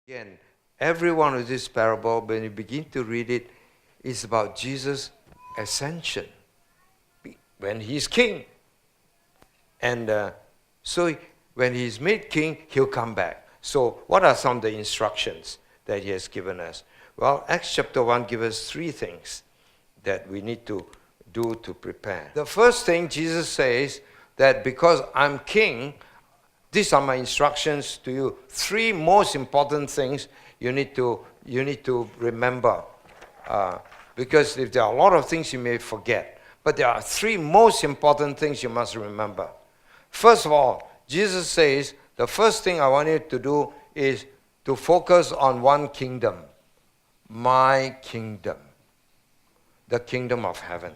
Again, every one of this parable, when you begin to read it, is about Jesus' ascension, when he's king. And so when he's made king, he'll come back. So what are some of the instructions that he has given us? Well, Acts chapter 1 gives us 3 things that we need to do to prepare. The first thing, Jesus says that because I'm king, these are my instructions to you. 3 most important things you need to remember. Because if there are a lot of things you may forget, but there are 3 most important things you must remember. First of all, Jesus says, the first thing I want you to do is to focus on one kingdom. My kingdom. The kingdom of heaven.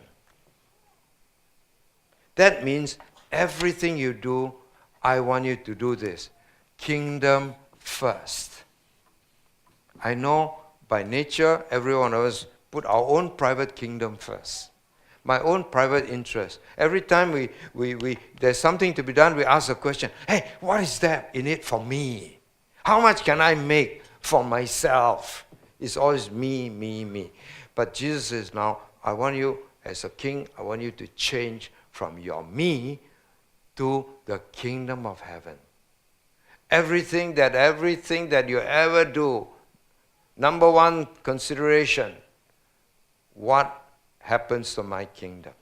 That means everything you do, I want you to do this. Kingdom first. I know by nature, every one of us put our own private kingdom first. My own private interest. Every time there's something to be done, we ask a question, hey, what is that in it for me? How much can I make for myself? It's always me, me, me. But Jesus says now, I want you, as a king, I want you to change from your me to the kingdom of heaven. Everything that you ever do, number one consideration, what happens to my kingdom?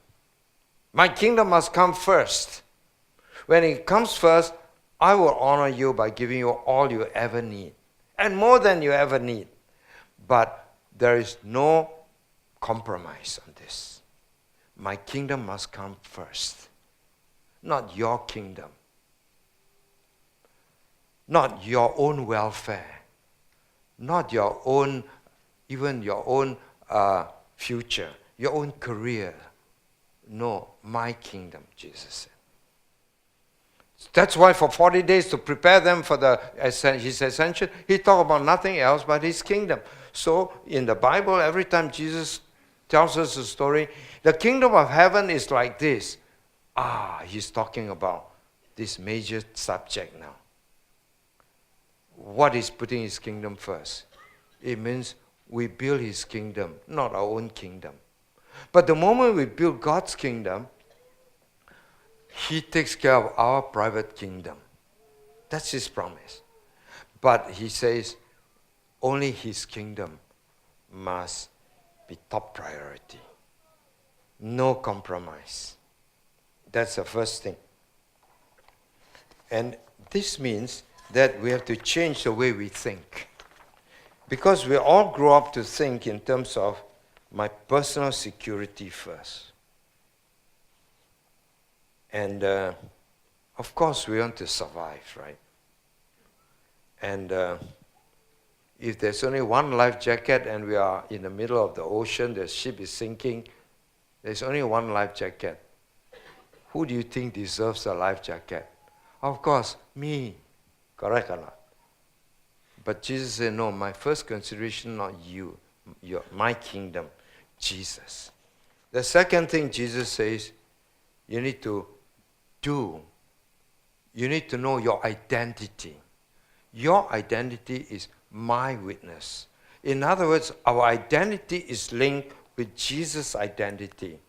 My kingdom must come first. When it comes first, I will honor you by giving you all you ever need, and more than you ever need. But there is no compromise on this. My kingdom must come first. Not your kingdom. Not your own welfare. Not your own, even your own future, your own career. No, my kingdom, Jesus said. That's why for 40 days to prepare them for his ascension, he talked about nothing else but his kingdom. So in the Bible, every time Jesus tells us a story, the kingdom of heaven is like this. He's talking about this major subject now. What is putting his kingdom first? It means we build his kingdom, not our own kingdom. But the moment we build God's kingdom, he takes care of our private kingdom. That's his promise. But he says, only his kingdom must be top priority. No compromise. That's the first thing. And this means that we have to change the way we think. Because we all grow up to think in terms of my personal security first. And of course we want to survive, right? And if there's only one life jacket and we are in the middle of the ocean, the ship is sinking, there's only one life jacket. Who do you think deserves a life jacket? Of course, me. Correct or not? But Jesus said, no, my first consideration, not you, my kingdom, Jesus. The second thing Jesus says, you need to do. You need to know your identity. Your identity is my witness. In other words, our identity is linked with Jesus' identity.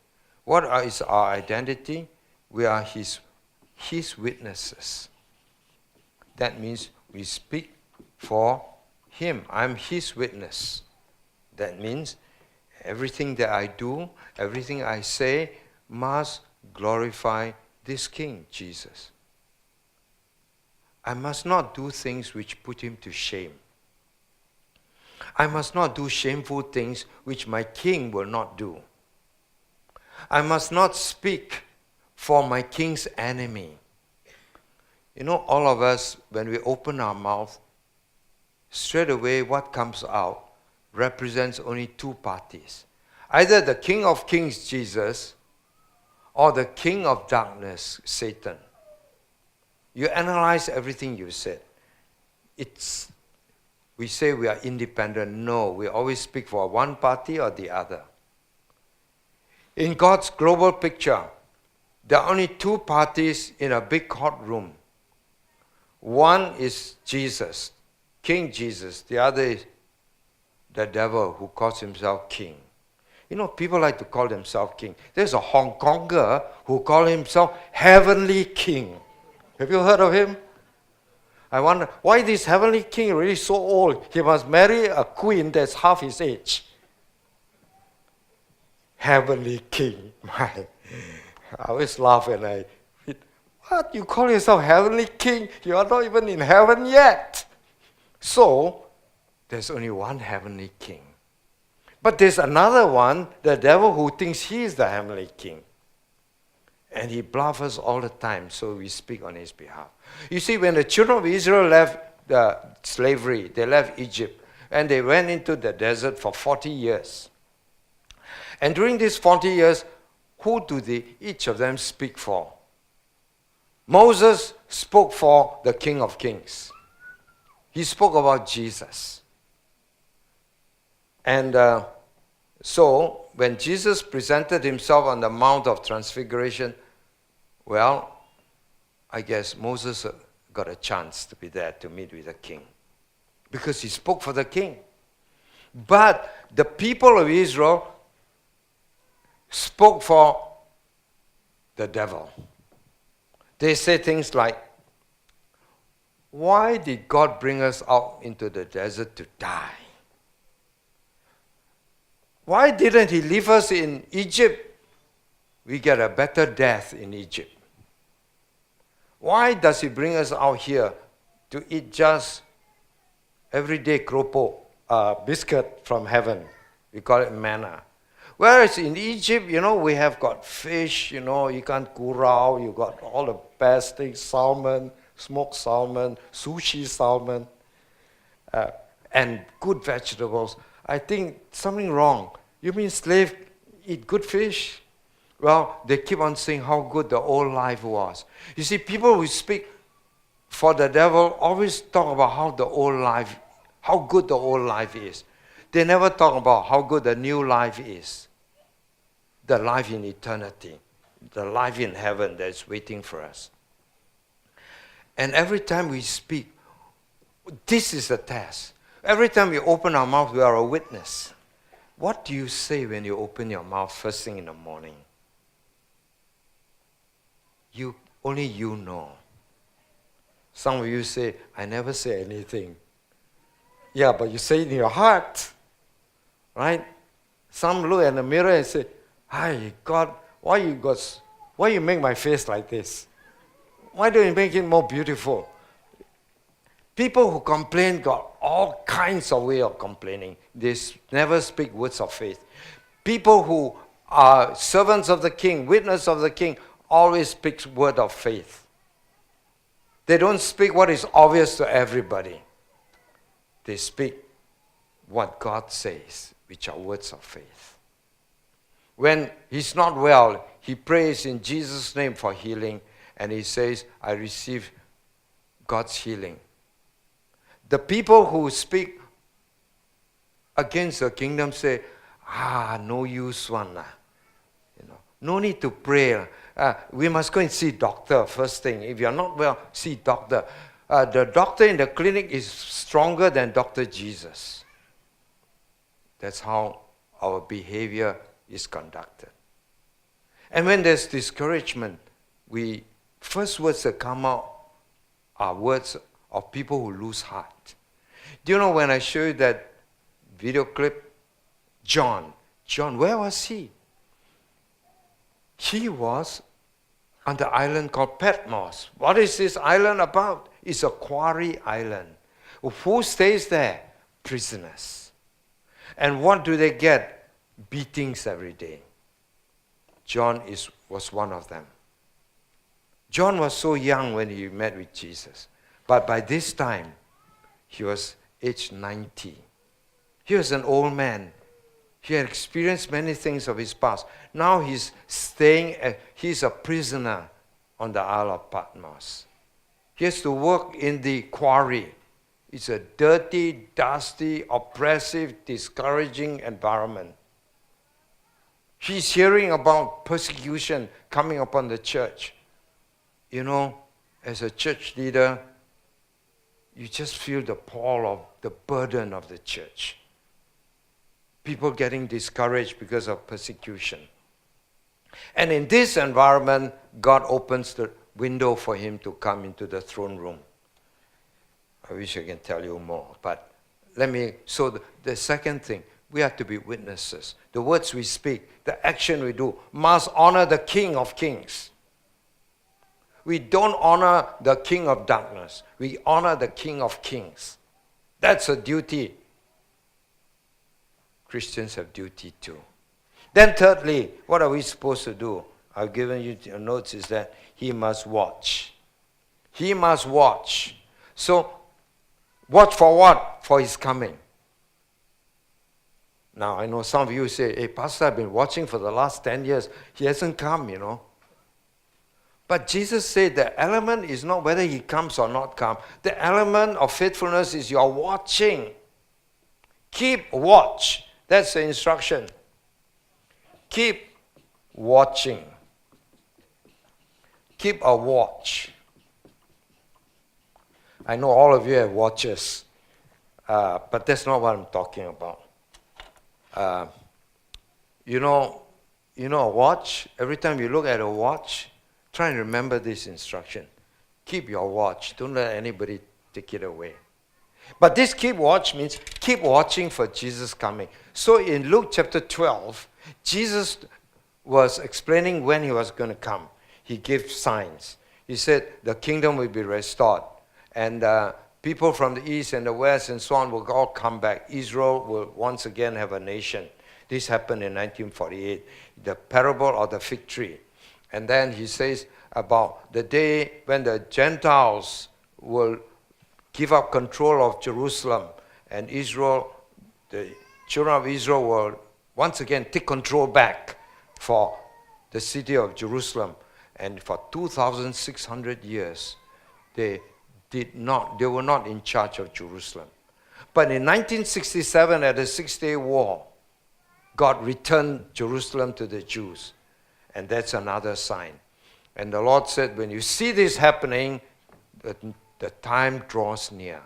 What is our identity? We are his witnesses. That means we speak for him. I'm his witness. That means everything that I do, everything I say must glorify this King, Jesus. I must not do things which put him to shame. I must not do shameful things which my King will not do. I must not speak for my King's enemy. You know, all of us, when we open our mouth, straight away what comes out represents only 2 parties. Either the King of Kings, Jesus, or the king of darkness, Satan. You analyze everything you said. We say we are independent. No, we always speak for one party or the other. In God's global picture, there are only 2 parties in a big courtroom. One is Jesus, King Jesus. The other is the devil who calls himself king. You know, people like to call themselves king. There's a Hong Konger who calls himself Heavenly King. Have you heard of him? I wonder, why this Heavenly King really so old? He must marry a queen that's half his age. Heavenly King. I always laugh when I read, what? You call yourself Heavenly King? You are not even in heaven yet. So, there's only one Heavenly King. But there's another one, the devil, who thinks he is the Heavenly King. And he bluffs us all the time, so we speak on his behalf. You see, when the children of Israel left the slavery, they left Egypt, and they went into the desert for 40 years. And during these 40 years, who do each of them speak for? Moses spoke for the King of Kings. He spoke about Jesus. And so, when Jesus presented himself on the Mount of Transfiguration, well, I guess Moses got a chance to be there to meet with the king, because he spoke for the king. But the people of Israel spoke for the devil. They say things like, why did God bring us out into the desert to die? Why didn't he leave us in Egypt? We get a better death in Egypt. Why does he bring us out here to eat just everyday kropo, biscuit from heaven? We call it manna. Whereas in Egypt, we have got fish, ikan curau, you got all the best things, salmon, smoked salmon, sushi salmon, and good vegetables. I think something wrong. You mean slave eat good fish? Well, they keep on saying how good the old life was. You see, people who speak for the devil always talk about how good the old life is. They never talk about how good the new life is. The life in eternity. The life in heaven that is waiting for us. And every time we speak, this is a test. Every time we open our mouth, we are a witness. What do you say when you open your mouth first thing in the morning? Only you know. Some of you say, I never say anything. Yeah, but you say it in your heart. Right? Some look in the mirror and say, hi, God, why you make my face like this? Why don't you make it more beautiful? People who complain got all kinds of way of complaining. They never speak words of faith. People who are servants of the king, witness of the king, always speak word of faith. They don't speak what is obvious to everybody. They speak what God says, which are words of faith. When he's not well, he prays in Jesus' name for healing, and he says, I receive God's healing. The people who speak against the kingdom say, no use one. No need to pray. We must go and see doctor first thing. If you're not well, see doctor. The doctor in the clinic is stronger than Dr. Jesus. That's how our behavior is conducted. And when there's discouragement, first words that come out are words of people who lose heart. Do you know when I show you that video clip, John, where was he? He was on the island called Patmos. What is this island about? It's a quarry island. Who stays there? Prisoners. And what do they get? Beatings every day. John was one of them. John was so young when he met with Jesus. But by this time, he was age 90. He was an old man. He had experienced many things of his past. Now he's a prisoner on the Isle of Patmos. He has to work in the quarry. It's a dirty, dusty, oppressive, discouraging environment. He's hearing about persecution coming upon the church. As a church leader, you just feel the pall of the burden of the church. People getting discouraged because of persecution. And in this environment, God opens the window for him to come into the throne room. I wish I can tell you more, but so the second thing, we have to be witnesses. The words we speak, the action we do, must honor the King of Kings. We don't honor the king of darkness. We honor the King of Kings. That's a duty. Christians have duty too. Then thirdly, what are we supposed to do? I've given you your notes, is that he must watch. He must watch. So, watch for what? For his coming. Now, I know some of you say, hey, Pastor, I've been watching for the last 10 years. He hasn't come, But Jesus said the element is not whether he comes or not come. The element of faithfulness is you're watching. Keep watch. That's the instruction. Keep watching. Keep a watch. I know all of you have watches, but that's not what I'm talking about. You know a watch? Every time you look at a watch, try and remember this instruction. Keep your watch. Don't let anybody take it away. But this keep watch means keep watching for Jesus coming. So in Luke chapter 12, Jesus was explaining when he was going to come. He gave signs. He said the kingdom will be restored. And people from the east and the west and so on will all come back. Israel will once again have a nation. This happened in 1948. The parable of the fig tree. And then he says about the day when the Gentiles will give up control of Jerusalem, and Israel, the children of Israel will once again take control back for the city of Jerusalem. And for 2,600 years, they were not in charge of Jerusalem. But in 1967, at the Six-Day War, God returned Jerusalem to the Jews. And that's another sign. And the Lord said, when you see this happening, the time draws near.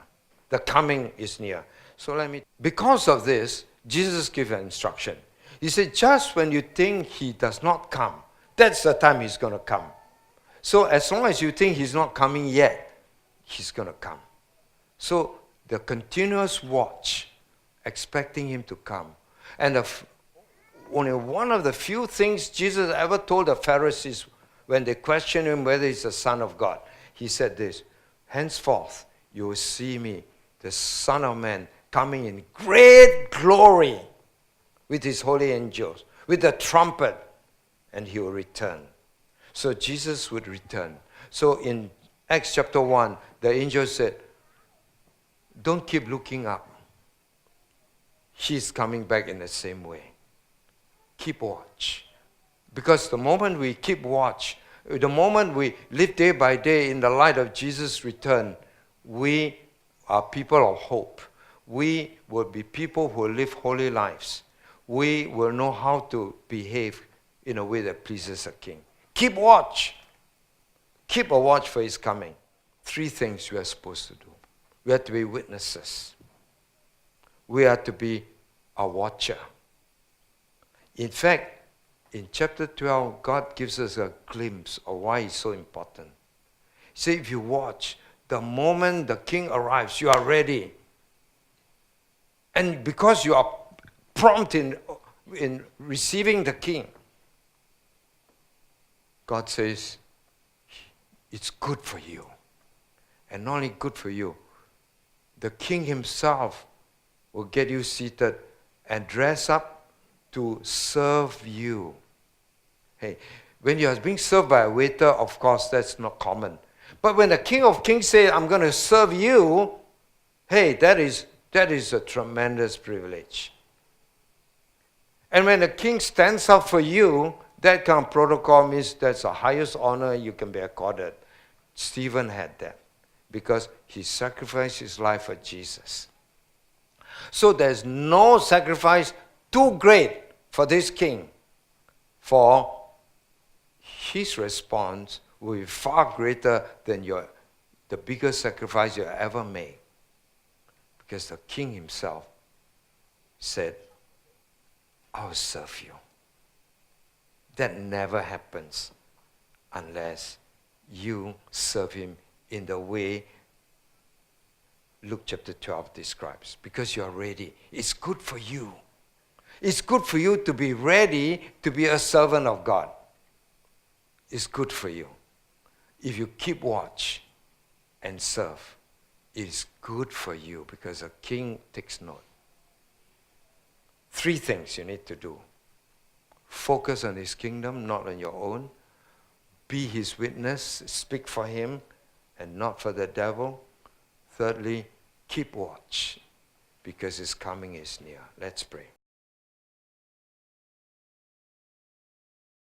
The coming is near. So because of this, Jesus gave an instruction. He said, just when you think he does not come, that's the time he's going to come. So as long as you think he's not coming yet, he's going to come. So the continuous watch, expecting him to come. And only one of the few things Jesus ever told the Pharisees when they questioned him whether he's the Son of God, he said this, henceforth you will see me, the Son of Man, coming in great glory with his holy angels, with the trumpet, and he will return. So Jesus would return. So in Acts chapter 1, the angel said, don't keep looking up. He's coming back in the same way. Keep watch. Because the moment we keep watch, the moment we live day by day in the light of Jesus' return, we are people of hope. We will be people who live holy lives. We will know how to behave in a way that pleases a king. Keep watch. Keep a watch for his coming. 3 things we are supposed to do. We have to be witnesses. We have to be a watcher. In fact, in chapter 12, God gives us a glimpse of why it's so important. He said, if you watch, the moment the king arrives, you are ready. And because you are prompt in receiving the king, God says, it's good for you. And not only good for you, the king himself will get you seated and dress up to serve you. Hey, when you are being served by a waiter, of course, that's not common. But when the King of Kings says, I'm going to serve you, hey, that is a tremendous privilege. And when the king stands up for you, that kind of protocol means that's the highest honor you can be accorded. Stephen had that because he sacrificed his life for Jesus. So there's no sacrifice too great for this king, for his response will be far greater than your the biggest sacrifice you ever made. Because the king himself said, I'll serve you. That never happens unless you serve him in the way Luke chapter 12 describes. Because you are ready. It's good for you. It's good for you to be ready to be a servant of God. It's good for you. If you keep watch and serve, it's good for you because a king takes note. 3 things you need to do. Focus on his kingdom, not on your own. Be his witness, speak for him and not for the devil. Thirdly, keep watch because his coming is near. Let's pray.